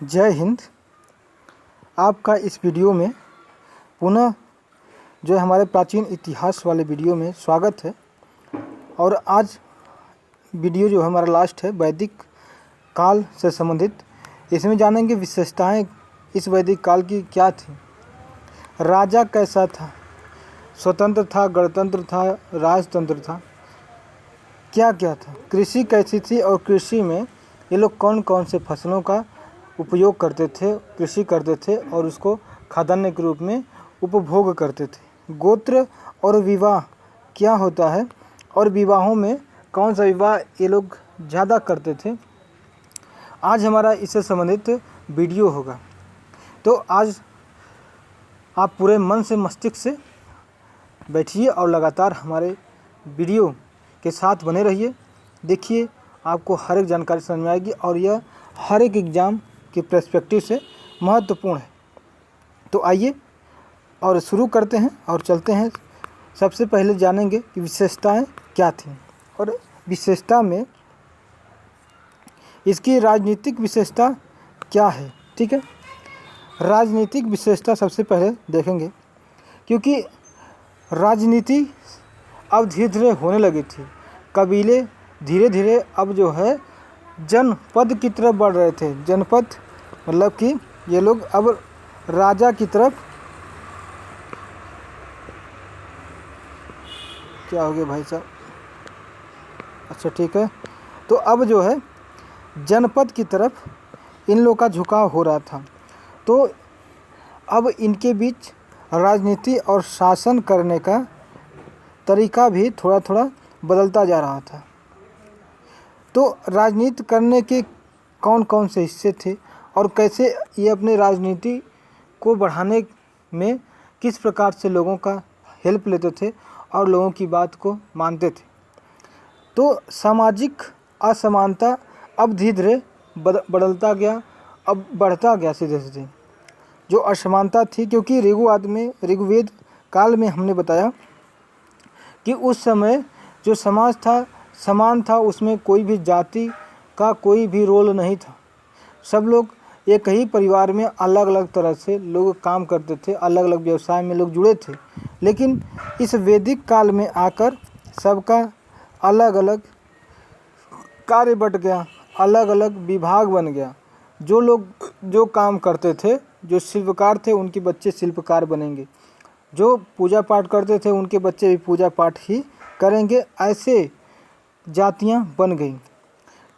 जय हिंद। आपका इस वीडियो में पुनः जो है हमारे प्राचीन इतिहास वाले वीडियो में स्वागत है। और आज वीडियो जो हमारा लास्ट है वैदिक काल से संबंधित। इसमें जानेंगे विशेषताएं इस वैदिक काल की क्या थी, राजा कैसा था, स्वतंत्र था, गणतंत्र था, राजतंत्र था, क्या क्या था, कृषि कैसी थी और कृषि में ये लोग कौन कौन से फसलों का उपयोग करते थे, कृषि करते थे और उसको खाद्यान्न के रूप में उपभोग करते थे। गोत्र और विवाह क्या होता है और विवाहों में कौन सा विवाह ये लोग ज़्यादा करते थे, आज हमारा इससे संबंधित वीडियो होगा। तो आज आप पूरे मन से मस्तिष्क से बैठिए और लगातार हमारे वीडियो के साथ बने रहिए। देखिए आपको हर एक जानकारी समझ में आएगी और यह हर एक एग्ज़ाम के पर्सपेक्टिव से महत्वपूर्ण है। तो आइए और शुरू करते हैं और चलते हैं। सबसे पहले जानेंगे कि विशेषताएं क्या थीं और विशेषता में इसकी राजनीतिक विशेषता क्या है। ठीक है, राजनीतिक विशेषता सबसे पहले देखेंगे, क्योंकि राजनीति अब धीरे धीरे होने लगी थी। कबीले धीरे धीरे अब जो है जनपद की तरफ बढ़ रहे थे। जनपद मतलब कि ये लोग अब राजा की तरफ, क्या हो गया भाई साहब, अच्छा ठीक है, तो अब जो है जनपद की तरफ इन लोग का झुकाव हो रहा था। तो अब इनके बीच राजनीति और शासन करने का तरीका भी थोड़ा थोड़ा बदलता जा रहा था। तो राजनीति करने के कौन कौन से हिस्से थे और कैसे ये अपने राजनीति को बढ़ाने में किस प्रकार से लोगों का हेल्प लेते थे और लोगों की बात को मानते थे। तो सामाजिक असमानता अब धीरे धीरे बदलता गया, अब बढ़ता गया सीधे सीधे जो असमानता थी। क्योंकि ऋग्वेद काल में हमने बताया कि उस समय जो समाज था समान था, उसमें कोई भी जाति का कोई भी रोल नहीं था। सब लोग एक ही परिवार में अलग अलग तरह से लोग काम करते थे, अलग अलग व्यवसाय में लोग जुड़े थे। लेकिन इस वैदिक काल में आकर सबका अलग अलग कार्य बंट गया, अलग अलग विभाग बन गया। जो लोग जो काम करते थे, जो शिल्पकार थे उनके बच्चे शिल्पकार बनेंगे, जो पूजा पाठ करते थे उनके बच्चे भी पूजा पाठ ही करेंगे। ऐसे जातियां बन गई।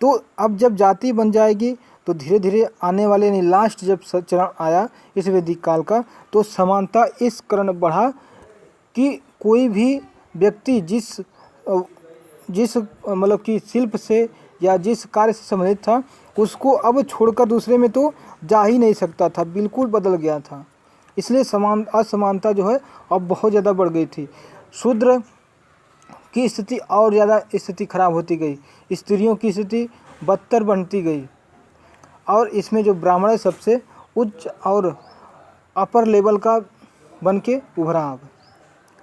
तो अब जब जाति बन जाएगी तो धीरे धीरे आने वाले नहीं, लास्ट जब चरण आया इस वैदिक काल का, तो समानता इस कारण बढ़ा कि कोई भी व्यक्ति जिस मतलब कि शिल्प से या जिस कार्य से संबंधित था उसको अब छोड़कर दूसरे में तो जा ही नहीं सकता था, बिल्कुल बदल गया था। इसलिए असमानता जो है अब बहुत ज़्यादा बढ़ गई थी। शूद्र की स्थिति और ज़्यादा स्थिति खराब होती गई, स्त्रियों की स्थिति बदतर बनती गई और इसमें जो ब्राह्मण है सबसे उच्च और अपर लेवल का बन के उभरा अब।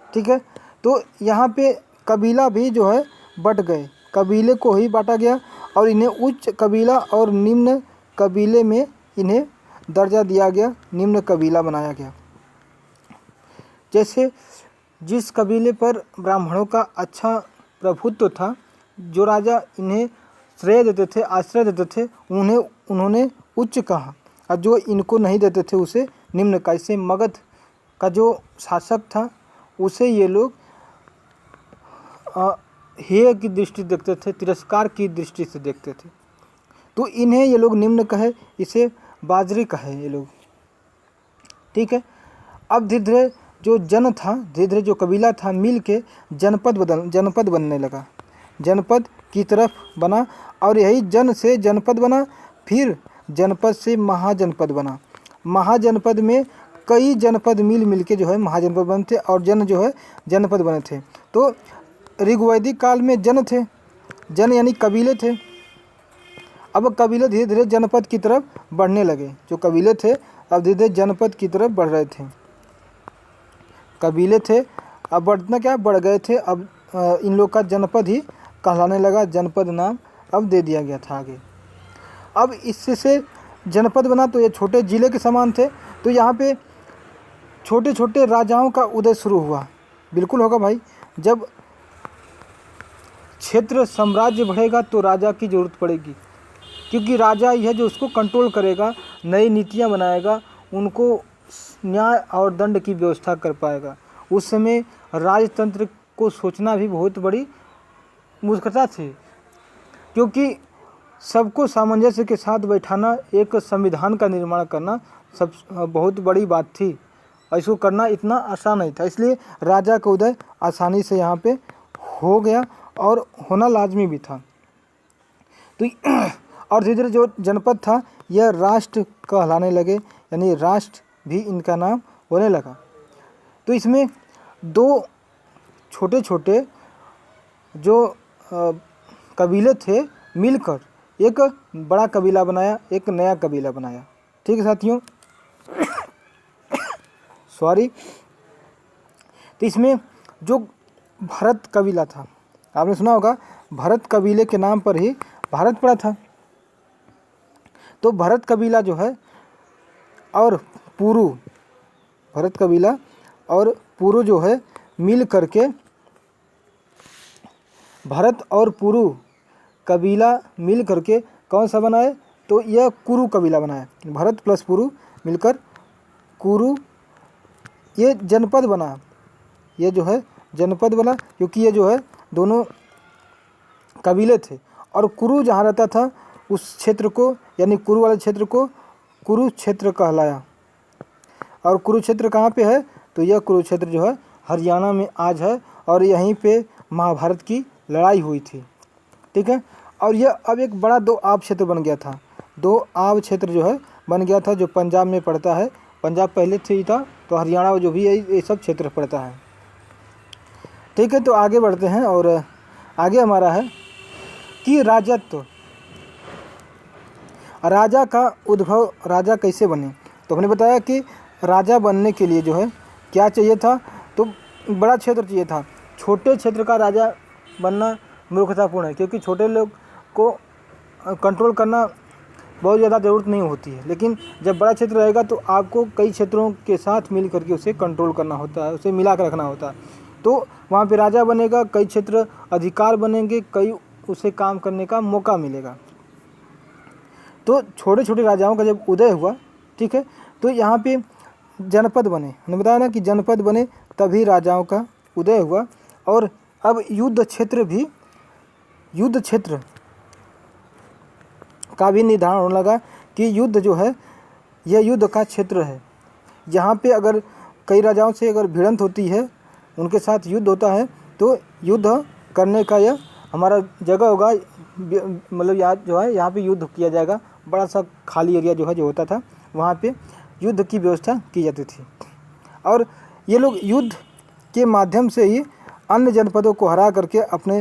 ठीक है, तो यहाँ पे कबीला भी जो है बट गए, कबीले को ही बांटा गया और इन्हें उच्च कबीला और निम्न कबीले में इन्हें दर्जा दिया गया, निम्न कबीला बनाया गया। जैसे जिस कबीले पर ब्राह्मणों का अच्छा प्रभुत्व था, जो राजा इन्हें श्रेय देते थे, आश्रय देते थे, उन्होंने उच्च कहा और जो इनको नहीं देते थे उसे निम्न का। इससे मगध का जो शासक था उसे ये लोग हेय की दृष्टि देखते थे, तिरस्कार की दृष्टि से देखते थे। तो इन्हें ये लोग निम्न कहे, इसे बाजरी कहे ये लोग। ठीक है, अब धीरे धीरे जो जन था, धीरे धीरे जो कबीला था मिल के जनपद बनने लगा, जनपद की तरफ बना और यही जन से जनपद बना, फिर जनपद से महाजनपद बना। महाजनपद में कई जनपद मिल के जो है महाजनपद बनते और जन जो है जनपद बने थे। तो ऋग्वैदिक काल में जन थे, जन यानी कबीले थे। अब कबीले धीरे धीरे जनपद की तरफ बढ़ने लगे। जो कबीले थे अब धीरे धीरे जनपद की तरफ बढ़ रहे थे। कबीले थे अब बढ़ना क्या बढ़ गए थे। अब इन लोग का जनपद ही कहलाने लगा, जनपद नाम अब दे दिया गया था आगे। अब इससे जनपद बना तो ये छोटे जिले के समान थे। तो यहाँ पे छोटे छोटे राजाओं का उदय शुरू हुआ। बिल्कुल होगा भाई, जब क्षेत्र साम्राज्य बढ़ेगा तो राजा की ज़रूरत पड़ेगी, क्योंकि राजा ही है जो उसको कंट्रोल करेगा, नई नीतियाँ बनाएगा, उनको न्याय और दंड की व्यवस्था कर पाएगा। उस समय राजतंत्र को सोचना भी बहुत बड़ी मुश्किल थी, क्योंकि सबको सामंजस्य के साथ बैठाना, एक संविधान का निर्माण करना सब बहुत बड़ी बात थी। इसको करना इतना आसान नहीं था, इसलिए राजा का उदय आसानी से यहाँ पे हो गया और होना लाजमी भी था। तो और धीरे धीरे जो जनपद था यह राष्ट्र कहलाने लगे, यानी राष्ट्र भी इनका नाम होने लगा। तो इसमें दो छोटे छोटे जो कबीले थे मिलकर एक बड़ा कबीला बनाया, एक नया कबीला बनाया। ठीक है साथियों, सॉरी। तो इसमें जो भरत कबीला था, आपने सुना होगा, भरत कबीले के नाम पर ही भारत पड़ा था। तो भरत कबीला जो है और पुरु, भरत कबीला और पुरु जो है मिल करके, भरत और पुरु कबीला मिल करके कौन सा बनाए, तो यह कुरु कबीला बनाया। भरत प्लस पुरु मिलकर कुरु, ये जनपद बना, ये जो है जनपद बना, क्योंकि ये जो है दोनों कबीले थे। और कुरु जहाँ रहता था उस क्षेत्र को, यानी कुरु वाले क्षेत्र को कुरुक्षेत्र कहलाया। और कुरुक्षेत्र कहाँ पे है, तो यह कुरुक्षेत्र जो है हरियाणा में आज है, और यहीं पे महाभारत की लड़ाई हुई थी। ठीक है, और यह अब एक बड़ा दो आब क्षेत्र बन गया था। दो आब क्षेत्र जो है बन गया था, जो पंजाब में पड़ता है। पंजाब पहले से ही था, तो हरियाणा जो भी है ये सब क्षेत्र पड़ता है। ठीक है, तो आगे बढ़ते हैं, और आगे हमारा है कि राजत्व, राजा का उद्भव, राजा कैसे बने। तो हमने बताया कि राजा बनने के लिए जो है क्या चाहिए था, तो बड़ा क्षेत्र चाहिए था। छोटे क्षेत्र का राजा बनना मूर्खतापूर्ण है, क्योंकि छोटे लोग को कंट्रोल करना बहुत ज़्यादा ज़रूरत नहीं होती है। लेकिन जब बड़ा क्षेत्र रहेगा तो आपको कई क्षेत्रों के साथ मिल करके उसे कंट्रोल करना होता है, उसे मिला कर रखना होता है। तो वहाँ पे राजा बनेगा, कई क्षेत्र अधिकार बनेंगे, कई उसे काम करने का मौका मिलेगा। तो छोटे छोटे राजाओं का जब उदय हुआ, ठीक है, तो यहाँ पे जनपद बने। हमने बताया ना कि जनपद बने तभी राजाओं का उदय हुआ। और अब युद्ध क्षेत्र भी, युद्ध क्षेत्र का भी निर्धारण होने लगा कि युद्ध जो है यह युद्ध का क्षेत्र है। यहाँ पे अगर कई राजाओं से अगर भिड़ंत होती है, उनके साथ युद्ध होता है, तो युद्ध करने का यह हमारा जगह होगा। मतलब यहाँ जो है यहाँ पे युद्ध किया जाएगा। बड़ा सा खाली एरिया जो है जो होता था, वहाँ पे युद्ध की व्यवस्था की जाती थी। और ये लोग युद्ध के माध्यम से ही अन्य जनपदों को हरा करके अपने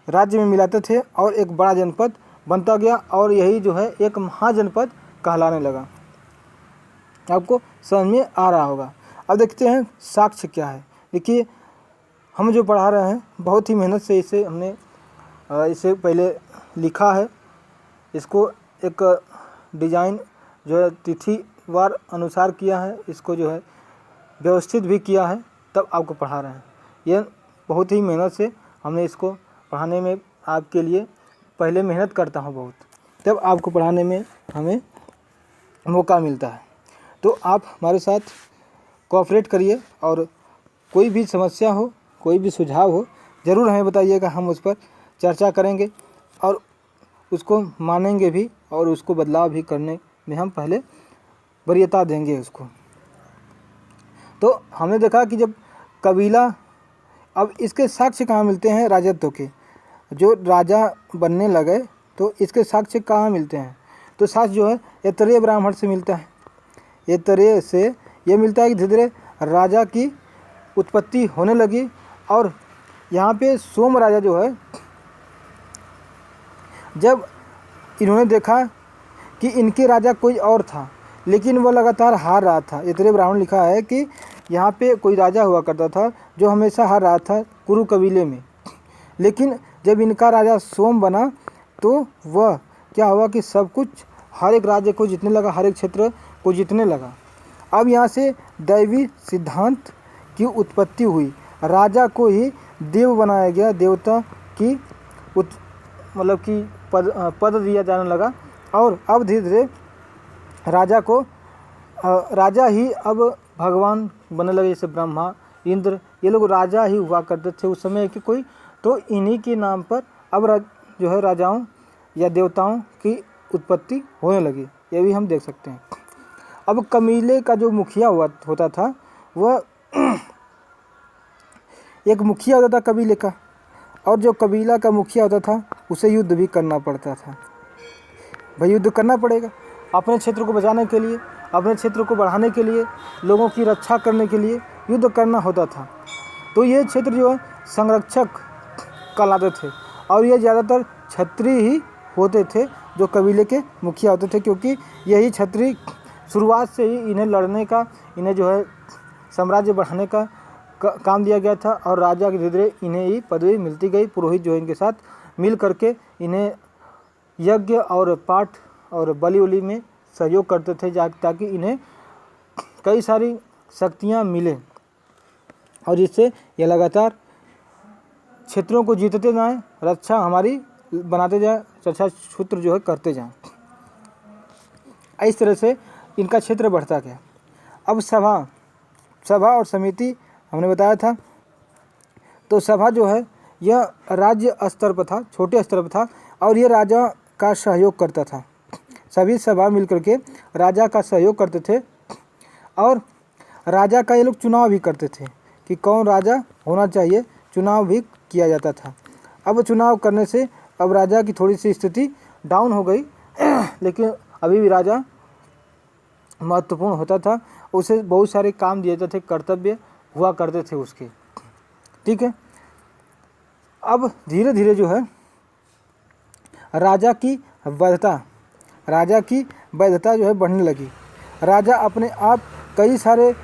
राज्य में मिलाते थे, और एक बड़ा जनपद बनता गया, और यही जो है एक महाजनपद कहलाने लगा। आपको समझ में आ रहा होगा। अब देखते हैं साक्ष्य क्या है। देखिए, हम जो पढ़ा रहे हैं बहुत ही मेहनत से इसे हमने इसे पहले लिखा है। इसको एक डिज़ाइन जो है तिथिवार अनुसार किया है, इसको जो है व्यवस्थित भी किया है, तब आपको पढ़ा रहे हैं। यह बहुत ही मेहनत से हमने इसको पढ़ाने में आपके लिए पहले मेहनत करता हूँ बहुत, तब आपको पढ़ाने में हमें मौका मिलता है। तो आप हमारे साथ कोऑपरेट करिए, और कोई भी समस्या हो, कोई भी सुझाव हो, ज़रूर हमें बताइएगा। हम उस पर चर्चा करेंगे और उसको मानेंगे भी, और उसको बदलाव भी करने में हम पहले वरीयता देंगे उसको। तो हमने देखा कि जब कबीला, अब इसके साक्ष्य कहाँ मिलते हैं राजत्व के, जो राजा बनने लगे तो इसके साक्ष्य कहाँ मिलते हैं, तो साक्ष्य जो है ऐतरेय ब्राह्मण से मिलता है। ऐतरेय से ये मिलता है कि धीरे धीरे राजा की उत्पत्ति होने लगी। और यहाँ पे सोम राजा जो है, जब इन्होंने देखा कि इनके राजा कोई और था, लेकिन वह लगातार हार रहा था। ऐतरेय ब्राह्मण लिखा है कि यहाँ पे कोई राजा हुआ करता था जो हमेशा हार रहा था कुरु कबीले में, लेकिन जब इनका राजा सोम बना तो वह क्या हुआ कि सब कुछ हर एक राज्य को जीतने लगा, हर एक क्षेत्र को जीतने लगा। अब यहाँ से दैवी सिद्धांत की उत्पत्ति हुई, राजा को ही देव बनाया गया, देवता की मतलब कि पद दिया जाने लगा। और अब धीरे धीरे राजा ही अब भगवान बनने लगे, जैसे ब्रह्मा, इंद्र, ये लोग राजा ही हुआ करते थे उस समय कि कोई, तो इन्हीं के नाम पर अब जो है राजाओं या देवताओं की उत्पत्ति होने लगी, ये भी हम देख सकते हैं। अब कबीले का जो मुखिया होता था वह एक मुखिया होता था कबीले का, और जो कबीला का मुखिया होता था उसे युद्ध भी करना पड़ता था। भाई युद्ध करना पड़ेगा अपने क्षेत्र को बचाने के लिए, अपने क्षेत्र को बढ़ाने के लिए, लोगों की रक्षा करने के लिए युद्ध करना होता था। तो ये क्षेत्र जो है संरक्षक कहलाते थे, और ये ज़्यादातर क्षत्रिय ही होते थे जो कबीले के मुखिया होते थे, क्योंकि यही क्षत्रिय शुरुआत से ही इन्हें लड़ने का, इन्हें जो है साम्राज्य बढ़ाने का काम दिया गया था। और राजा के धीरे धीरे इन्हें ही पदवी मिलती गई, पुरोहित जो इनके साथ मिल करके इन्हें यज्ञ और पाठ और बलि उली में सहयोग करते थे, ताकि इन्हें कई सारी शक्तियाँ मिले, और जिससे ये लगातार क्षेत्रों को जीतते जाएं, रक्षा हमारी बनाते जाएं, रक्षा सूत्र जो है करते जाएं। इस तरह से इनका क्षेत्र बढ़ता गया। अब सभा और समिति हमने बताया था। तो सभा जो है यह राज्य स्तर पर था, छोटे स्तर पर था, और ये राजा का सहयोग करता था। सभी सभा मिलकर के राजा का सहयोग करते थे, और राजा का ये लोग चुनाव भी करते थे कि कौन राजा होना चाहिए, चुनाव भी किया जाता था। अब चुनाव करने से अब राजा की थोड़ी सी स्थिति डाउन हो गई लेकिन अभी भी राजा महत्वपूर्ण होता था, उसे बहुत सारे काम दिए जाते थे, कर्तव्य हुआ करते थे उसके, ठीक है। अब धीरे धीरे जो है राजा की वैधता जो है बढ़ने लगी। राजा अपने आप कई सारे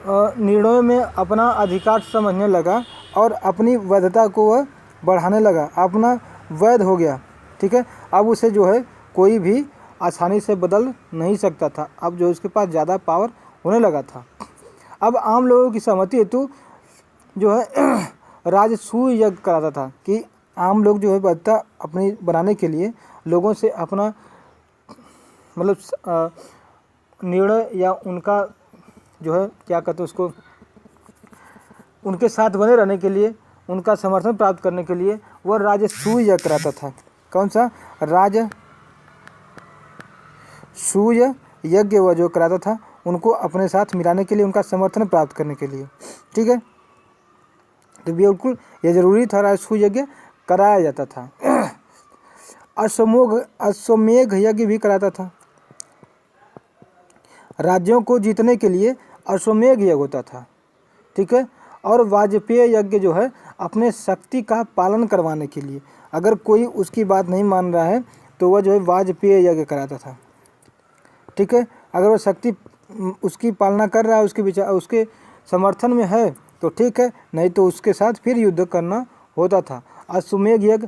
निर्णयों में अपना अधिकार समझने लगा, और अपनी वैधता को वह बढ़ाने लगा, अपना वैध हो गया, ठीक है। अब उसे जो है कोई भी आसानी से बदल नहीं सकता था, अब जो उसके पास ज़्यादा पावर होने लगा था। अब आम लोगों की सहमति हेतु जो है राजसूय यज्ञ कराता था, कि आम लोग जो है वैधता अपनी बनाने के लिए लोगों से अपना मतलब निर्णय या उनका जो है क्या कहते हैं उसको, उनके साथ बने रहने के लिए, उनका समर्थन प्राप्त करने के लिए वह राजसूय यज्ञ कराता था। कौन सा? राजसूय यज्ञ वह जो कराता था उनको अपने साथ मिलाने के लिए, उनका समर्थन प्राप्त करने के लिए, ठीक है। तो बिल्कुल ये जरूरी था, राजसूय यज्ञ कराया जाता था। अश्वमेध यज्ञ भी कराता था। राज्यों को जीतने के लिए अश्वमेध यज्ञ होता था, ठीक है। और वाजपेय यज्ञ जो है अपने शक्ति का पालन करवाने के लिए, अगर कोई उसकी बात नहीं मान रहा है तो वह जो है वाजपेय यज्ञ कराता था, ठीक है। अगर वह शक्ति उसकी पालना कर रहा है, उसके समर्थन में है तो ठीक है, नहीं तो उसके साथ फिर युद्ध करना होता था। अश्वमेध यज्ञ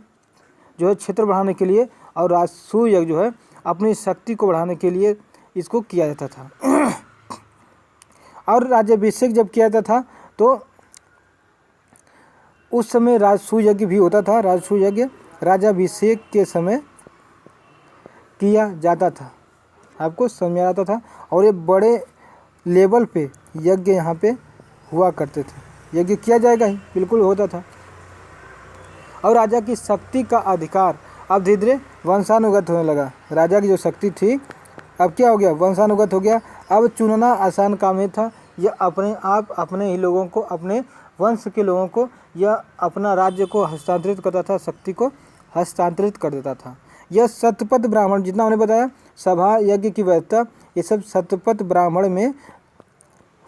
जो है क्षेत्र बढ़ाने के लिए, और राजसूय यज्ञ जो है अपनी शक्ति को बढ़ाने के लिए इसको किया जाता था। और राज्याभिषेक जब किया जाता था तो उस समय राजसूय यज्ञ भी होता था। राजसूय यज्ञ राज्याभिषेक के समय किया जाता था, आपको समझ में आता था। और ये बड़े लेवल पे यज्ञ यहाँ पे हुआ करते थे, यज्ञ किया जाएगा ही, बिल्कुल होता था। और राजा की शक्ति का अधिकार अब धीरे धीरे वंशानुगत होने लगा। राजा की जो शक्ति थी अब क्या हो गया? वंशानुगत हो गया। अब चुनना आसान काम नहीं था, यह अपने आप अपने ही लोगों को, अपने वंश के लोगों को, यह अपना राज्य को हस्तांतरित करता था, शक्ति को हस्तांतरित कर देता था। यह शतपथ ब्राह्मण, जितना हमने बताया सभा यज्ञ की वैधता, ये सब शतपथ ब्राह्मण में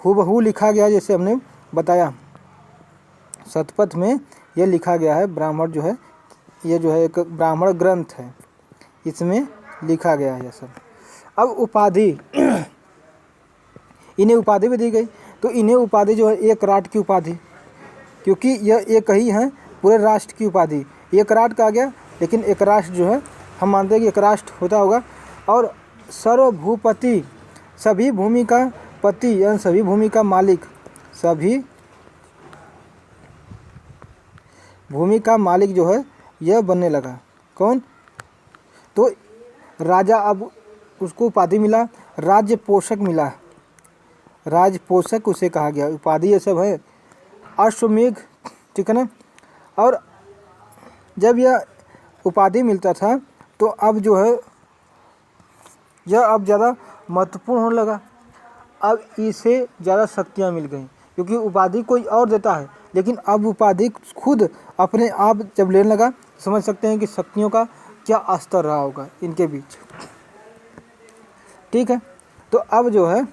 हूबहू लिखा गया, जैसे हमने बताया शतपथ में यह लिखा गया है। ब्राह्मण जो है ये जो है एक ब्राह्मण ग्रंथ है, इसमें लिखा गया है यह सब। अब उपाधि, इन्हें उपाधि भी दी गई। तो इन्हें उपाधि जो है एक राट की उपाधि, क्योंकि यह एक ही है पूरे राष्ट्र की उपाधि। एक राट का आ गया, लेकिन एक राष्ट्र जो है हम मानते हैं कि एक राष्ट्र होता होगा और सर्वभूपति, सभी भूमि का पति यानी सभी भूमि का मालिक, सभी भूमि का मालिक जो है यह बनने लगा। कौन? तो राजा, अब उसको उपाधि मिला, राज्य पोषक मिला, राज पोषक उसे कहा गया। उपाधि ये सब है। अश्वमेघ, ठीक है ना। और जब यह उपाधि मिलता था तो अब जो है यह अब ज़्यादा महत्वपूर्ण होने लगा। अब इसे ज़्यादा शक्तियाँ मिल गई, क्योंकि उपाधि कोई और देता है, लेकिन अब उपाधि खुद अपने आप जब लेने लगा, समझ सकते हैं कि शक्तियों का क्या स्तर रहा होगा इनके बीच। ठीक है। तो अब जो है,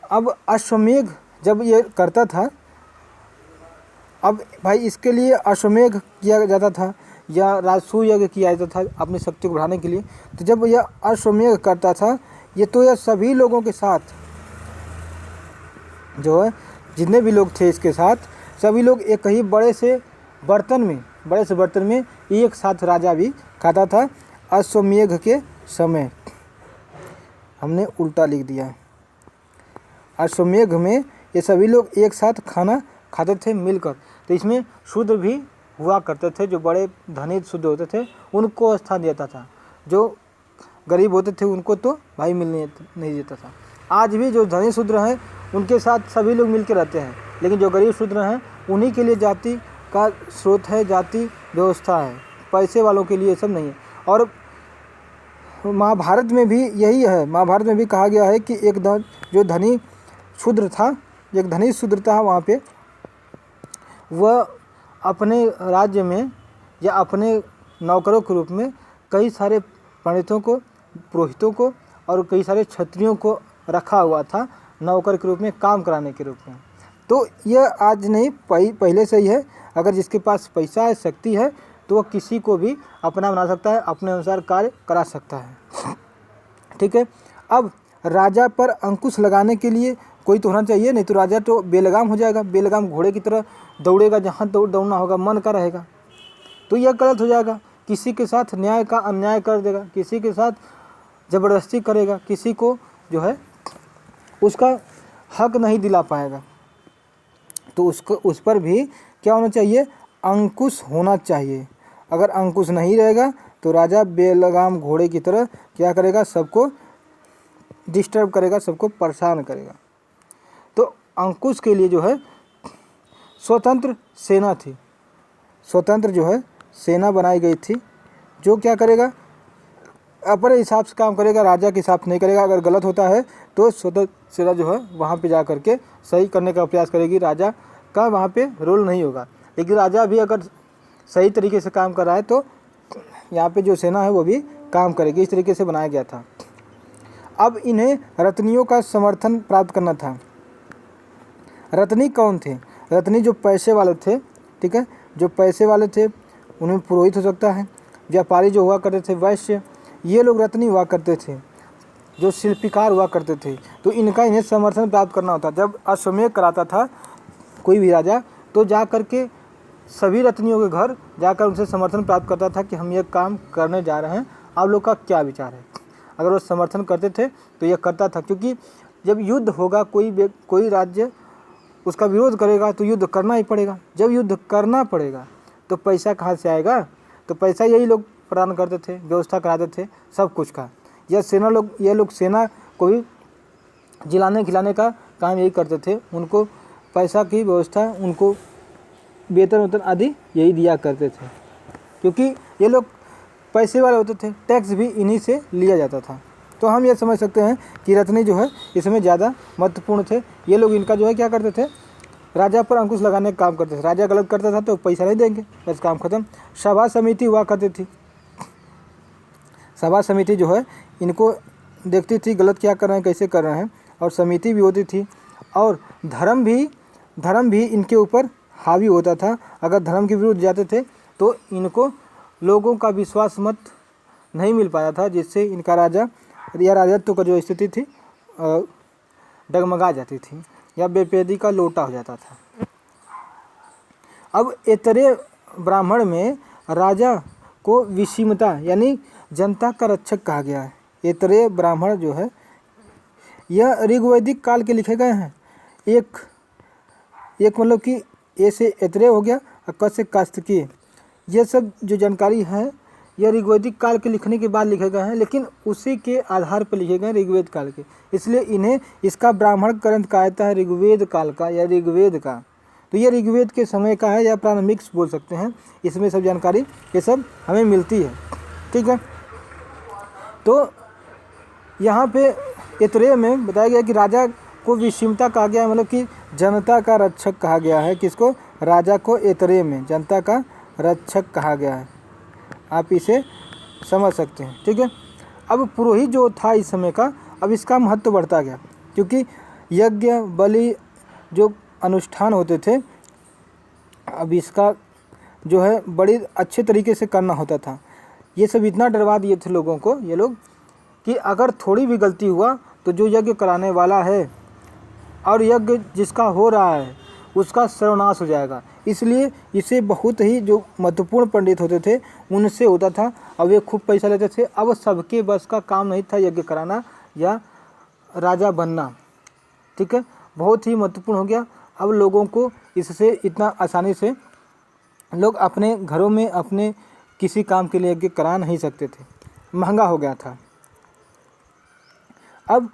अब अश्वमेघ जब ये करता था, अब भाई इसके लिए अश्वमेघ किया जाता था या राजसूय यज्ञ किया जाता था अपनी शक्ति को बढ़ाने के लिए। तो जब यह अश्वमेघ करता था, ये तो यह सभी लोगों के साथ जो है, जितने भी लोग थे इसके साथ, सभी लोग एक ही बड़े से बर्तन में एक साथ राजा भी खाता था। अश्वमेघ के समय, हमने उल्टा लिख दिया। अश्वमेघ में ये सभी लोग एक साथ खाना खाते थे मिलकर। तो इसमें शूद्र भी हुआ करते थे, जो बड़े धनी शूद्र होते थे उनको स्थान देता था, जो गरीब होते थे उनको तो भाई मिलने नहीं देता था। आज भी जो धनी शूद्र हैं उनके साथ सभी लोग मिलकर रहते हैं, लेकिन जो गरीब शूद्र हैं उन्हीं के लिए जाति का स्रोत है, जाति व्यवस्था है, पैसे वालों के लिए सब नहीं है। और महाभारत में भी यही है। महाभारत में भी कहा गया है कि जो धनी शूद्र था, एक धनी शूद्र था, वहाँ पे वह अपने राज्य में या अपने नौकरों के रूप में कई सारे पंडितों को, पुरोहितों को और कई सारे क्षत्रियों को रखा हुआ था नौकर के रूप में, काम कराने के रूप में। तो यह आज नहीं, पहले से ही है। अगर जिसके पास पैसा है, शक्ति है, तो वह किसी को भी अपना बना सकता है, अपने अनुसार कार्य करा सकता है। ठीक है। अब राजा पर अंकुश लगाने के लिए कोई तो होना चाहिए, नहीं तो राजा तो बेलगाम हो जाएगा। बेलगाम घोड़े की तरह दौड़ेगा, जहाँ दौड़ना होगा, मन का रहेगा, तो यह गलत हो जाएगा। किसी के साथ न्याय का अन्याय कर देगा, किसी के साथ ज़बरदस्ती करेगा, किसी को जो है उसका हक नहीं दिला पाएगा। तो उस पर भी क्या होना चाहिए? अंकुश होना चाहिए। अगर अंकुश नहीं रहेगा तो राजा बेलगाम घोड़े की तरह क्या करेगा? सबको डिस्टर्ब करेगा, सबको परेशान करेगा। तो अंकुश के लिए जो है स्वतंत्र सेना थी, स्वतंत्र जो है सेना बनाई गई थी, जो क्या करेगा? अपने हिसाब से काम करेगा, राजा के हिसाब से नहीं करेगा। अगर गलत होता है तो स्वतंत्र सेना जो है वहाँ पे जा करके सही करने का प्रयास करेगी। राजा का वहाँ पे रोल नहीं होगा, लेकिन राजा भी अगर सही तरीके से काम कर रहा है तो यहाँ पे जो सेना है वो भी काम करेगी। इस तरीके से बनाया गया था। अब इन्हें रत्नियों का समर्थन प्राप्त करना था। रत्नी कौन थे? रत्नी जो पैसे वाले थे, ठीक है, जो पैसे वाले थे, उनमें पुरोहित हो सकता है, व्यापारी जो हुआ करते थे, वैश्य, ये लोग रत्नी हुआ करते थे, जो शिल्पकार हुआ करते थे। तो इन्हें समर्थन प्राप्त करना होता। जब अश्वमेध कराता था कोई भी राजा, तो जा कर के सभी रत्नियों के घर जाकर उनसे समर्थन प्राप्त करता था कि हम ये काम करने जा रहे हैं, आप लोग का क्या विचार है। अगर वो समर्थन करते थे तो यह करता था, क्योंकि जब युद्ध होगा, कोई राज्य उसका विरोध करेगा तो युद्ध करना ही पड़ेगा। जब युद्ध करना पड़ेगा तो पैसा कहाँ से आएगा? तो पैसा यही लोग प्रदान करते थे, व्यवस्था कराते थे सब कुछ का। ये लोग सेना को भी जिलाने खिलाने का काम यही करते थे। उनको पैसा की व्यवस्था, उनको वेतन आदि यही दिया करते थे, क्योंकि ये लोग पैसे वाले होते थे। टैक्स भी इन्हीं से लिया जाता था। तो हम ये समझ सकते हैं कि रत्नी जो है इसमें ज़्यादा महत्वपूर्ण थे। ये लोग इनका जो है क्या करते थे? राजा पर अंकुश लगाने का काम करते थे। राजा गलत करता था तो पैसा नहीं देंगे, बस काम खत्म। सभा समिति हुआ करती थी। सभा समिति जो है इनको देखती थी गलत क्या कर रहे हैं, कैसे कर रहे हैं, और समिति भी होती थी। और धर्म भी इनके ऊपर हावी होता था। अगर धर्म के विरुद्ध जाते थे तो इनको लोगों का विश्वास मत नहीं मिल पाया था, जिससे इनका राजत्व का जो स्थिति थी डगमगा जाती थी या बेपेदी का लोटा हो जाता था। अब इतरे ब्राह्मण में राजा को विषमता यानी जनता का रक्षक कहा गया है। ऐतरेय ब्राह्मण जो है यह ऋग्वैदिक काल के लिखे गए हैं। एक मतलब कि ए से ऐतरेय हो गया और क से कास्तिकीय, ये सब जो जानकारी है यह ऋग्वैदिक काल के लिखने के बाद लिखे गए हैं, लेकिन उसी के आधार पर लिखे गए ऋग्वेद काल के, इसलिए इन्हें इसका ब्राह्मण ग्रंथ कहा जाता है ऋग्वेद काल का या ऋग्वेद का। तो ये ऋग्वेद के समय का है या प्रारंभिक बोल सकते हैं, इसमें सब जानकारी ये सब हमें मिलती है। ठीक है, तो यहाँ पे ऐतरेय में बताया गया कि राजा को विषमता कहा गया है, मतलब कि जनता का रक्षक कहा गया है। किसको? राजा को ऐतरेय में जनता का रक्षक कहा गया है, आप इसे समझ सकते हैं। ठीक है, अब पुरोहित जो था इस समय का, अब इसका महत्व बढ़ता गया, क्योंकि यज्ञ बलि जो अनुष्ठान होते थे, अब इसका जो है बड़ी अच्छे तरीके से करना होता था। ये सब इतना डरवा दिए थे लोगों को ये लोग कि अगर थोड़ी भी गलती हुआ तो जो यज्ञ कराने वाला है और यज्ञ जिसका हो रहा है उसका सर्वनाश हो जाएगा। इसलिए इसे बहुत ही जो महत्वपूर्ण पंडित होते थे उनसे होता था, अब वे खूब पैसा लेते थे। अब सबके बस का काम नहीं था यज्ञ कराना या राजा बनना। ठीक है, बहुत ही महत्वपूर्ण हो गया। अब लोगों को इससे इतना आसानी से लोग अपने घरों में अपने किसी काम के लिए यज्ञ करा नहीं सकते थे, महंगा हो गया था। अब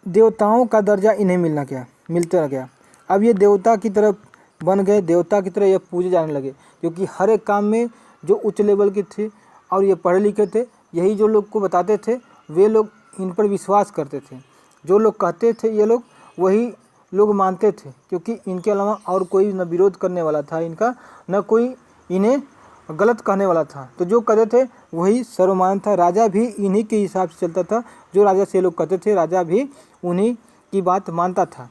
देवताओं का दर्जा इन्हें मिलता गया। अब ये देवता की तरफ बन गए, देवता की तरह ये पूजे जाने लगे, क्योंकि हर एक काम में जो उच्च लेवल के थे और ये पढ़े लिखे थे, यही जो लोग को बताते थे वे लोग इन पर विश्वास करते थे। जो लोग कहते थे ये लोग वही लोग मानते थे, क्योंकि इनके अलावा और कोई न विरोध करने वाला था इनका, न कोई इन्हें गलत कहने वाला था। तो जो कहते थे वही सर्वमान्य था। राजा भी इन्हीं के हिसाब से चलता था, जो राजा से लोग कहते थे राजा भी उन्हीं की बात मानता था।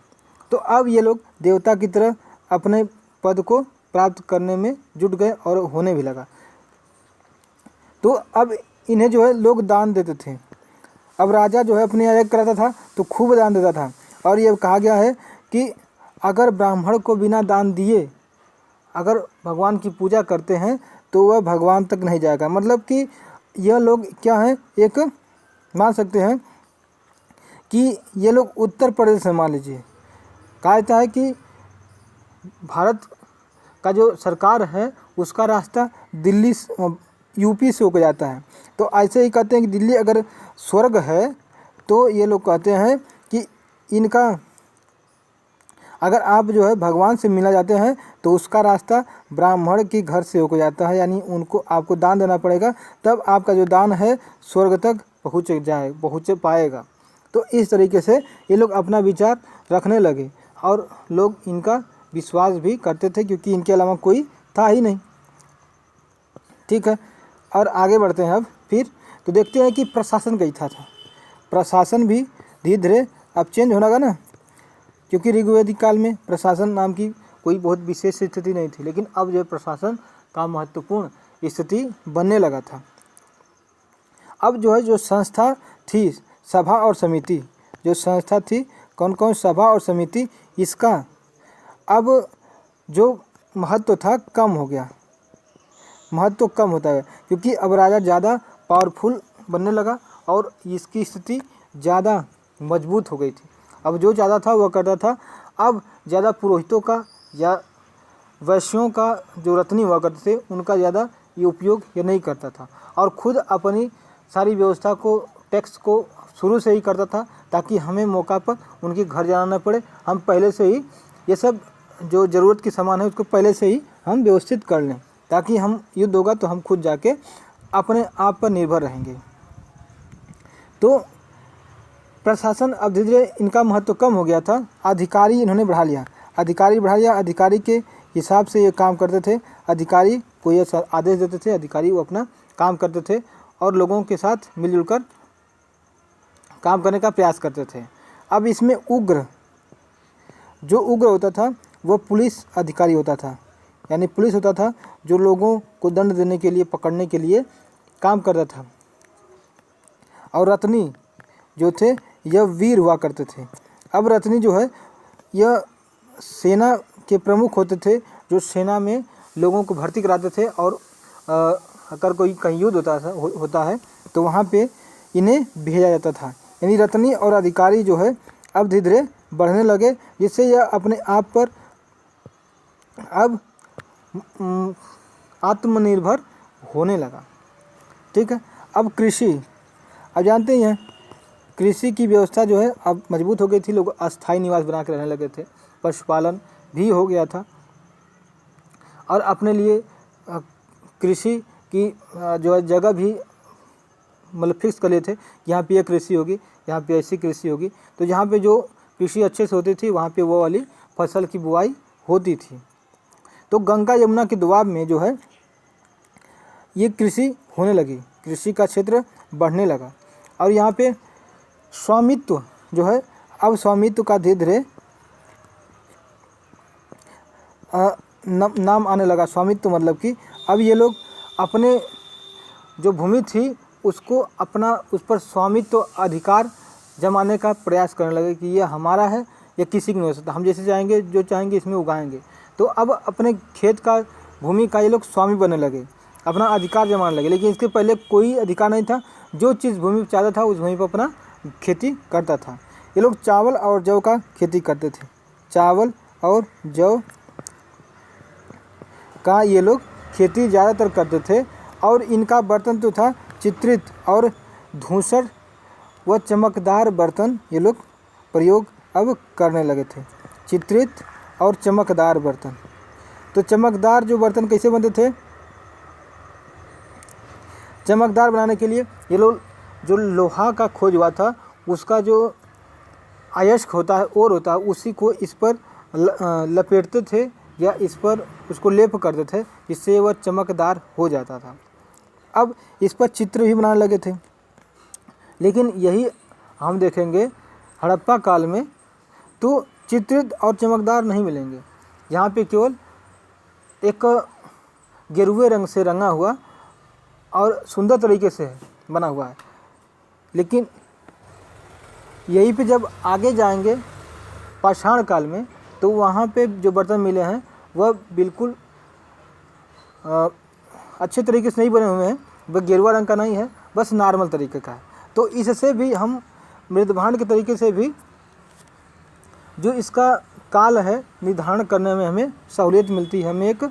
तो अब ये लोग देवता की तरह अपने पद को प्राप्त करने में जुट गए और होने भी लगा। तो अब इन्हें जो है लोग दान देते थे। अब राजा जो है अपने यज्ञ कराता था तो खूब दान देता था, और ये कहा गया है कि अगर ब्राह्मण को बिना दान दिए अगर भगवान की पूजा करते हैं तो वह भगवान तक नहीं जाएगा। मतलब कि यह लोग क्या है, एक मान सकते हैं कि ये लोग उत्तर प्रदेश से, मान लीजिए कहा जाता है कि भारत का जो सरकार है उसका रास्ता दिल्ली यूपी से होकर जाता है। तो ऐसे ही कहते हैं कि दिल्ली अगर स्वर्ग है तो ये लोग कहते हैं कि इनका अगर आप जो है भगवान से मिलना चाहते हैं तो उसका रास्ता ब्राह्मण के घर से होकर जाता है, यानी उनको आपको दान देना पड़ेगा, तब आपका जो दान है स्वर्ग तक पहुँच पाएगा। तो इस तरीके से ये लोग अपना विचार रखने लगे और लोग इनका विश्वास भी करते थे, क्योंकि इनके अलावा कोई था ही नहीं। ठीक है, और आगे बढ़ते हैं अब फिर। तो देखते हैं कि प्रशासन कैसा था। प्रशासन भी धीरे धीरे अब चेंज होना होगा ना, क्योंकि ऋग्वैदिक काल में प्रशासन नाम की कोई बहुत विशेष स्थिति नहीं थी, लेकिन अब जो प्रशासन का महत्वपूर्ण स्थिति बनने लगा था। अब जो है जो संस्था थी सभा और समिति, जो संस्था थी कौन कौन सभा और समिति, इसका अब जो महत्व था कम हो गया, महत्व कम होता है, क्योंकि अब राजा ज़्यादा पावरफुल बनने लगा और इसकी स्थिति ज़्यादा मजबूत हो गई थी। अब जो ज़्यादा था वह करता था। अब ज़्यादा पुरोहितों का या वैश्यों का जो रत्नी हुआ करते थे उनका ज़्यादा ये उपयोग ये नहीं करता था, और ख़ुद अपनी सारी व्यवस्था को टैक्स को शुरू से ही करता था, ताकि हमें मौका पर उनके घर जाना न पड़े। हम पहले से ही ये सब जो ज़रूरत की सामान है उसको पहले से ही हम व्यवस्थित कर लें, ताकि हम युद्ध होगा तो हम खुद जाके अपने आप पर निर्भर रहेंगे। तो प्रशासन अब धीरे धीरे इनका महत्व कम हो गया था। अधिकारी इन्होंने बढ़ा लिया, अधिकारी के हिसाब से ये काम करते थे। अधिकारी को ये आदेश देते थे, अधिकारी वो अपना काम करते थे और लोगों के साथ मिलजुल कर काम करने का प्रयास करते थे। अब इसमें जो उग्र होता था वो पुलिस अधिकारी होता था, यानी पुलिस होता था जो लोगों को दंड देने के लिए, पकड़ने के लिए काम करता था। और रत्नी जो थे यह वीर हुआ करते थे। अब रत्नी जो है यह सेना के प्रमुख होते थे, जो सेना में लोगों को भर्ती कराते थे और अगर कोई कहीं युद्ध होता है तो वहाँ पे इन्हें भेजा जाता था। यानी रत्नी और अधिकारी जो है अब धीरे धीरे बढ़ने लगे, जिससे यह अपने आप पर अब आत्मनिर्भर होने लगा। ठीक है। अब कृषि, अब जानते ही हैं कृषि की व्यवस्था जो है अब मजबूत हो गई थी, लोग अस्थायी निवास बना के रहने लगे थे, पशुपालन भी हो गया था और अपने लिए कृषि की जो है जगह भी मतलब फिक्स कर लिए थे, यहाँ पे ये कृषि होगी, यहाँ पे ऐसी कृषि होगी। तो जहाँ पे जो कृषि अच्छे से होती थी वहाँ पे वो वाली फसल की बुआई होती थी। तो गंगा यमुना के दोआब में जो है ये कृषि होने लगी, कृषि का क्षेत्र बढ़ने लगा और यहाँ पे स्वामित्व जो है, अब स्वामित्व का धीरे धीरे नाम आने लगा। स्वामित्व मतलब कि अब ये लोग अपने जो भूमि थी उसको अपना उस पर स्वामित्व अधिकार जमाने का प्रयास करने लगे कि ये हमारा है, ये किसी को नहीं हो सकता, हम जैसे चाहेंगे जो चाहेंगे इसमें उगाएंगे। तो अब अपने खेत का भूमि का ये लोग स्वामी बनने लगे, अपना अधिकार जमाने लगे। लेकिन इसके पहले कोई अधिकार नहीं था, जो चीज़ भूमि पर चाहता था उस भूमि पर अपना खेती करता था। ये लोग चावल और जौ का खेती करते थे, चावल और जौ का ये लोग खेती ज़्यादातर करते थे और इनका बर्तन तो था चित्रित और धूसर व चमकदार बर्तन ये लोग प्रयोग अब करने लगे थे। चित्रित और चमकदार बर्तन, तो चमकदार जो बर्तन कैसे बनते थे, चमकदार बनाने के लिए ये लोग जो लोहा का खोज हुआ था उसका जो अयस्क होता है, ओर होता है, उसी को इस पर लपेटते थे या इस पर उसको लेप करते थे, जिससे वह चमकदार हो जाता था। अब इस पर चित्र भी बनाने लगे थे। लेकिन यही हम देखेंगे हड़प्पा काल में तो चित्रित और चमकदार नहीं मिलेंगे। यहाँ पे केवल एक गेरुए रंग से रंगा हुआ और सुंदर तरीके से बना हुआ है। लेकिन यहीं पे जब आगे जाएंगे पाषाण काल में तो वहाँ पे जो बर्तन मिले हैं वह बिल्कुल अच्छे तरीके से नहीं बने हुए हैं, वह गेरुआ रंग का नहीं है, बस नॉर्मल तरीके का है। तो इससे भी हम मृदभांड के तरीके से भी जो इसका काल है निर्धारण करने में हमें सहूलियत मिलती है, हमें एक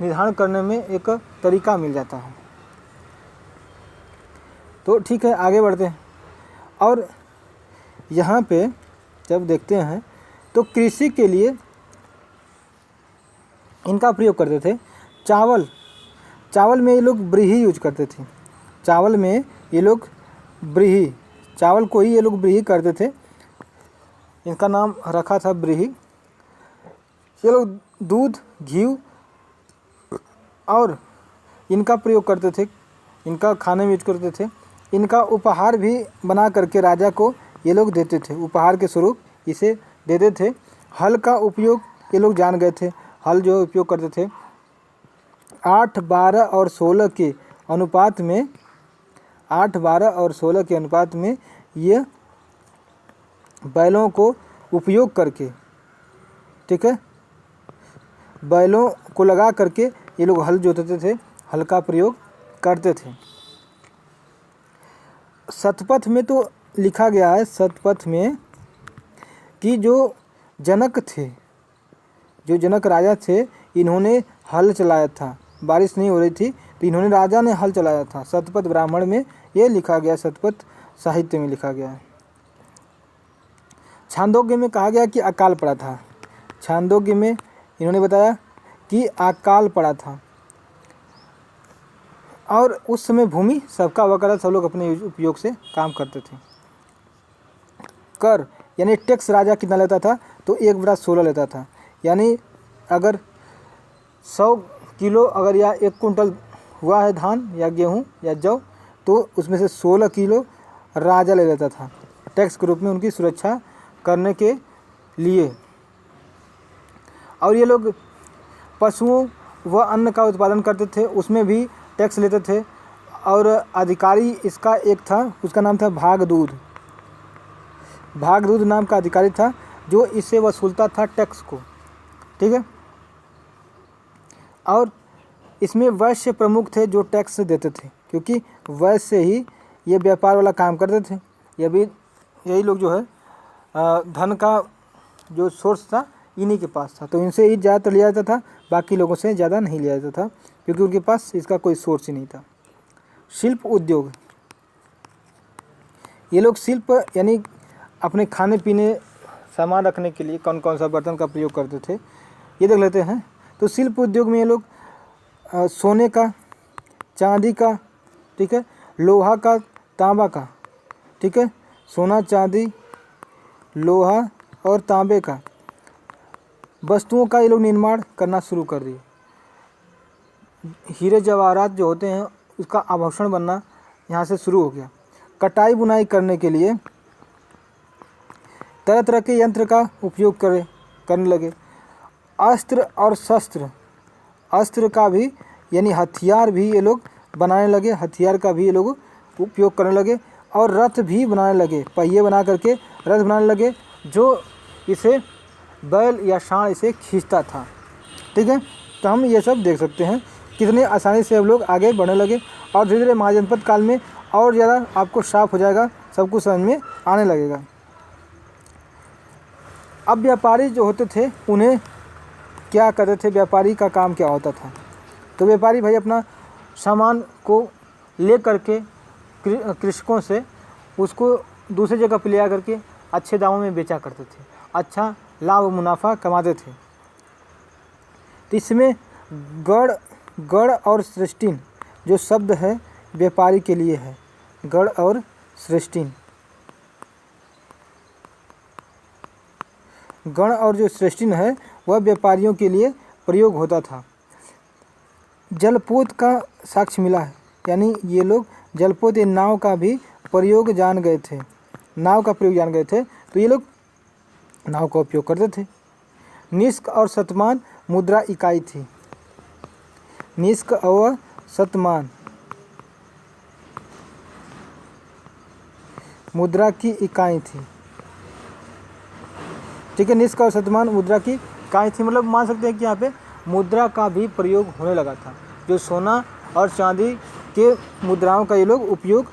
निर्धारण करने में एक तरीका मिल जाता है। तो ठीक है, आगे बढ़ते हैं। और यहाँ पे जब देखते हैं तो कृषि के लिए इनका प्रयोग करते थे। चावल में ये लोग ब्रीही यूज करते थे, चावल में ये लोग ब्रीही, चावल को ही ये लोग ब्रीही करते थे, इनका नाम रखा था ब्रीही। ये लोग दूध, घी और इनका प्रयोग करते थे, इनका खाने में यूज करते थे। इनका उपहार भी बना करके राजा को ये लोग देते थे, उपहार के स्वरूप इसे देते थे। हल का उपयोग ये लोग जान गए थे, हल जो उपयोग करते थे 8, 12 और 16 के अनुपात में, 8, 12 और 16 के अनुपात में ये बैलों को उपयोग करके, ठीक है, बैलों को लगा करके ये लोग हल जोतते थे, हल का प्रयोग करते थे। शतपथ में तो लिखा गया है, शतपथ में कि जो जनक थे, जो जनक राजा थे, इन्होंने हल चलाया था, बारिश नहीं हो रही थी तो इन्होंने, राजा ने हल चलाया था। शतपथ ब्राह्मण में ये लिखा गया, शतपथ साहित्य में लिखा गया है। छांदोग्य में कहा गया कि अकाल पड़ा था, छांदोग्य में इन्होंने बताया कि अकाल पड़ा था और उस समय भूमि सबका हुआ करता, सब लोग अपने उपयोग से काम करते थे। कर यानी टैक्स राजा कितना लेता था, तो 1/16 लेता था। यानी अगर 100 किलो अगर या 1 कुंटल हुआ है धान या गेहूँ या जौ, तो उसमें से 16 किलो राजा ले लेता था टैक्स के रूप में, उनकी सुरक्षा करने के लिए। और ये लोग पशुओं व अन्न का उत्पादन करते थे, उसमें भी टैक्स लेते थे। और अधिकारी इसका एक था, उसका नाम था भागदूध, भागदूध नाम का अधिकारी था जो इससे वसूलता था टैक्स को, ठीक है। और इसमें वैश्य प्रमुख थे जो टैक्स देते थे, क्योंकि वैश्य ही ये व्यापार वाला काम करते थे। ये भी यही लोग जो है धन का जो सोर्स था इन्हीं के पास था, तो इनसे ही ज़्यादातर लिया जाता था, बाकी लोगों से ज़्यादा नहीं लिया जाता था, क्योंकि उनके पास इसका कोई सोर्स ही नहीं था। शिल्प उद्योग, ये लोग शिल्प यानी अपने खाने पीने सामान रखने के लिए कौन कौन सा बर्तन का प्रयोग करते थे ये देख लेते हैं। तो शिल्प उद्योग में ये लोग सोने का, चांदी का, ठीक है, लोहा का, तांबा का, ठीक है, सोना, चांदी, लोहा और तांबे का वस्तुओं का ये लोग निर्माण करना शुरू कर दिए। हीरे जवाहरात जो होते हैं उसका आभूषण बनना यहाँ से शुरू हो गया। कटाई बुनाई करने के लिए तरह तरह के यंत्र का उपयोग करने लगे। अस्त्र और शस्त्र, अस्त्र का भी यानी हथियार भी ये लोग बनाने लगे, हथियार का भी ये लोग उपयोग करने लगे। और रथ भी बनाने लगे, पहिए बना करके रथ बनाने लगे, जो इसे बैल या सांड इसे खींचता था, ठीक है। तो हम ये सब देख सकते हैं कितने आसानी से अब लोग आगे बढ़ने लगे, और धीरे धीरे महाजनपद काल में और ज़्यादा आपको साफ हो जाएगा, सब कुछ समझ में आने लगेगा। अब व्यापारी जो होते थे उन्हें क्या करते थे, व्यापारी का काम क्या होता था? तो व्यापारी भाई अपना सामान को ले करके कृषकों से उसको दूसरी जगह पर ले आ करके अच्छे दामों में बेचा करते थे, अच्छा लाभ मुनाफा कमाते थे। तो इसमें गढ़ और श्रेष्ठिन जो शब्द है व्यापारी के लिए है, गढ़ और श्रेष्ठिन। गण और जो श्रेष्ठिन है वह व्यापारियों के लिए प्रयोग होता था। जलपोत का साक्ष्य मिला है, यानी ये लोग जलपोत नाव का भी प्रयोग जान गए थे, नाव का प्रयोग जान गए थे, तो ये लोग नाव का उपयोग करते थे। निष्क और शतमान मुद्रा इकाई थी, निष्क और शतमान मुद्रा की इकाई थी, ठीक है। निष्क और शतमान मुद्रा की इकाई थी, मतलब मान सकते हैं कि यहाँ पे मुद्रा का भी प्रयोग होने लगा था, जो सोना और चांदी के मुद्राओं का ये लोग उपयोग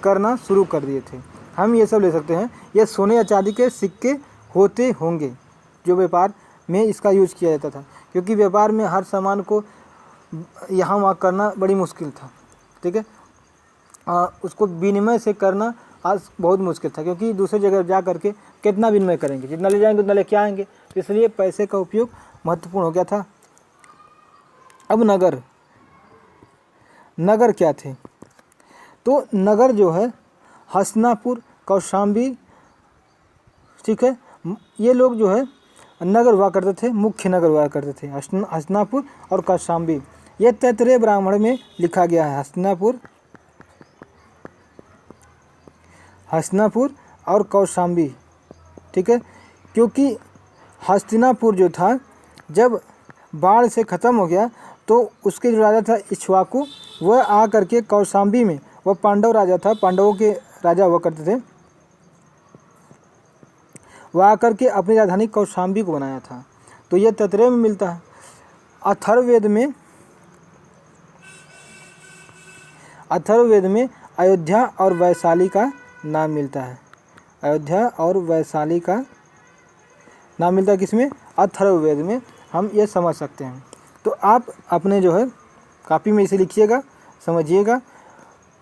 करना शुरू कर दिए थे। हम ये सब ले सकते हैं, ये सोने या चांदी के सिक्के होते होंगे जो व्यापार में इसका यूज किया जाता था, क्योंकि व्यापार में हर सामान को यहाँ वहाँ करना बड़ी मुश्किल था, ठीक है। उसको विनिमय से करना आज बहुत मुश्किल था, क्योंकि दूसरी जगह जा करके कितना विनिमय करेंगे, जितना ले जाएंगे उतना लेके आएंगे, तो इसलिए पैसे का उपयोग महत्वपूर्ण हो गया था। अब नगर क्या थे? तो नगर जो है हस्तिनापुर, कौशाम्बी, ठीक है, ये लोग जो है नगर हुआ करते थे, मुख्य नगर हुआ करते थे, हस्तिनापुर और कौशाम्बी। ये तैतरेय ब्राह्मण में लिखा गया है, हस्तिनापुर और कौशाम्बी, ठीक है। क्योंकि हस्तिनापुर जो था जब बाढ़ से ख़त्म हो गया तो उसके जो राजा था इक्ष्वाकु, वह आ करके कौशाम्बी में, वह पांडव राजा था, पांडवों के राजा हुआ करते थे, वह आकर के अपनी राजधानी कौशाम्बी को बनाया था। तो यह तैतरेय में मिलता है। अथर्ववेद में अयोध्या और वैशाली का नाम मिलता है, अयोध्या और वैशाली का नाम मिलता है किसमें? अथर्ववेद में। हम ये समझ सकते हैं। तो आप अपने जो है कॉपी में इसे लिखिएगा, समझिएगा,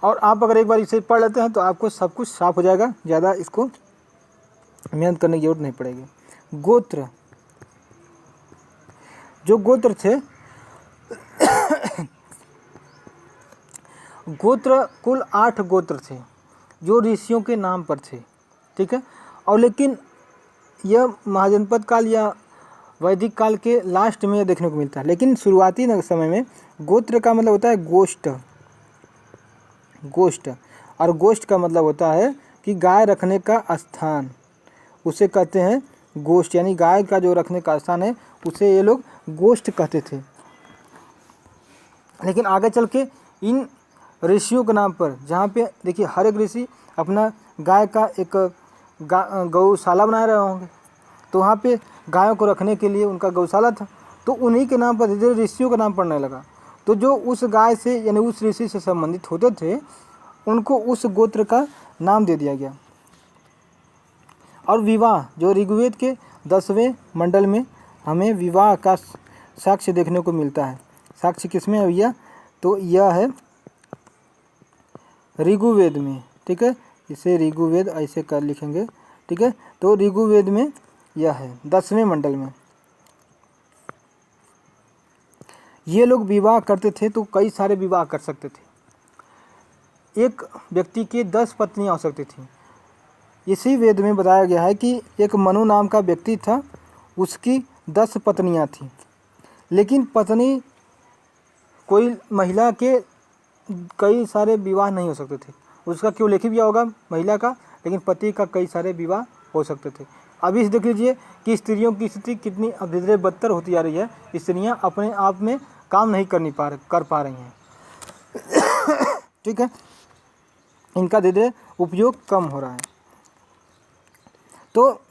और आप अगर एक बार इसे पढ़ लेते हैं तो आपको सब कुछ साफ हो जाएगा, ज़्यादा इसको मेहनत करने की जरूरत नहीं पड़ेगी। गोत्र, जो गोत्र थे गोत्र कुल 8 गोत्र थे जो ऋषियों के नाम पर थे, ठीक है। और लेकिन यह महाजनपद काल या वैदिक काल के लास्ट में यह देखने को मिलता है, लेकिन शुरुआती समय में गोत्र का मतलब होता है गोष्ठ, और गोष्ठ का मतलब होता है कि गाय रखने का स्थान, उसे कहते हैं गोष्ठ, यानी गाय का जो रखने का स्थान है उसे ये लोग गोष्ठ कहते थे। लेकिन आगे चल के इन ऋषियों के नाम पर, जहाँ पे देखिए हर एक ऋषि अपना गाय का एक गौशाला बनाए रहे होंगे, तो वहाँ पे गायों को रखने के लिए उनका गौशाला था, तो उन्हीं के नाम पर धीरे धीरे ऋषियों का नाम पड़ने लगा। तो जो उस गाय से यानी उस ऋषि से संबंधित होते थे उनको उस गोत्र का नाम दे दिया गया। और विवाह, जो ऋग्वेद के 10वें मंडल में हमें विवाह का साक्ष्य देखने को मिलता है। साक्ष्य किसमें है भैया? तो यह है ऋग्वेद में, ठीक है। इसे ऋग्वेद ऐसे कर लिखेंगे, ठीक है। तो ऋग्वेद में यह है 10वें मंडल में। ये लोग विवाह करते थे तो कई सारे विवाह कर सकते थे। एक व्यक्ति की 10 पत्नियां हो सकती थी। इसी वेद में बताया गया है कि एक मनु नाम का व्यक्ति था, उसकी 10 पत्नियां थीं, लेकिन पत्नी कोई महिला के कई सारे विवाह नहीं हो सकते थे। उसका क्यों लिखित भी होगा महिला का, लेकिन पति का कई सारे विवाह हो सकते थे। अभी से देख लीजिए कि स्त्रियों की स्थिति कितनी अब धीरे धीरे बदतर होती जा रही है। स्त्रियां अपने आप में काम नहीं कर पा रही हैं, ठीक है। इनका धीरे धीरे उपयोग कम हो रहा है। तो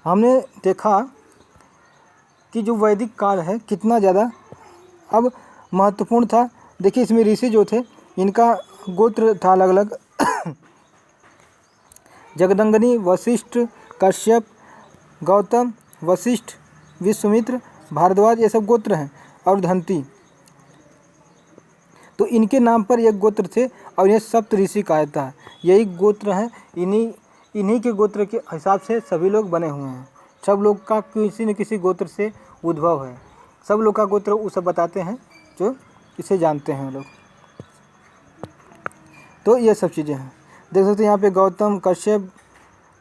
हमने देखा कि जो वैदिक काल है कितना ज़्यादा अब महत्वपूर्ण था। देखिए इसमें ऋषि जो थे इनका गोत्र था अलग अलग। जगदंगनी, वशिष्ठ, कश्यप, गौतम, वशिष्ठ, विश्वामित्र, भारद्वाज, ये सब गोत्र हैं। और धंती, तो इनके नाम पर एक गोत्र थे और यह सप्त ऋषि कहता है। यही गोत्र हैं, इन्हीं के गोत्र के हिसाब से सभी लोग बने हुए हैं। सब लोग का किसी न किसी गोत्र से उद्भव है। सब लोग का गोत्र वो सब बताते हैं जो इसे जानते हैं लोग। तो ये सब चीज़ें हैं, देख सकते हैं यहाँ पे गौतम, कश्यप,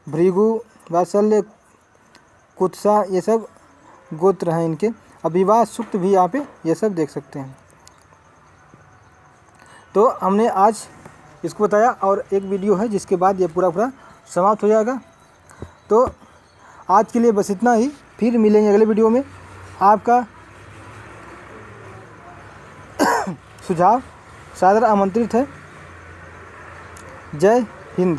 भृगु, वात्सल्य, कुत्सा, ये सब गोत्र हैं इनके। अब विवाह सूक्त भी यहाँ पे ये सब देख सकते हैं। तो हमने आज इसको बताया और एक वीडियो है जिसके बाद ये पूरा समाप्त हो जाएगा। तो आज के लिए बस इतना ही, फिर मिलेंगे अगले वीडियो में। आपका सुझाव सादर आमंत्रित है। जय हिंद।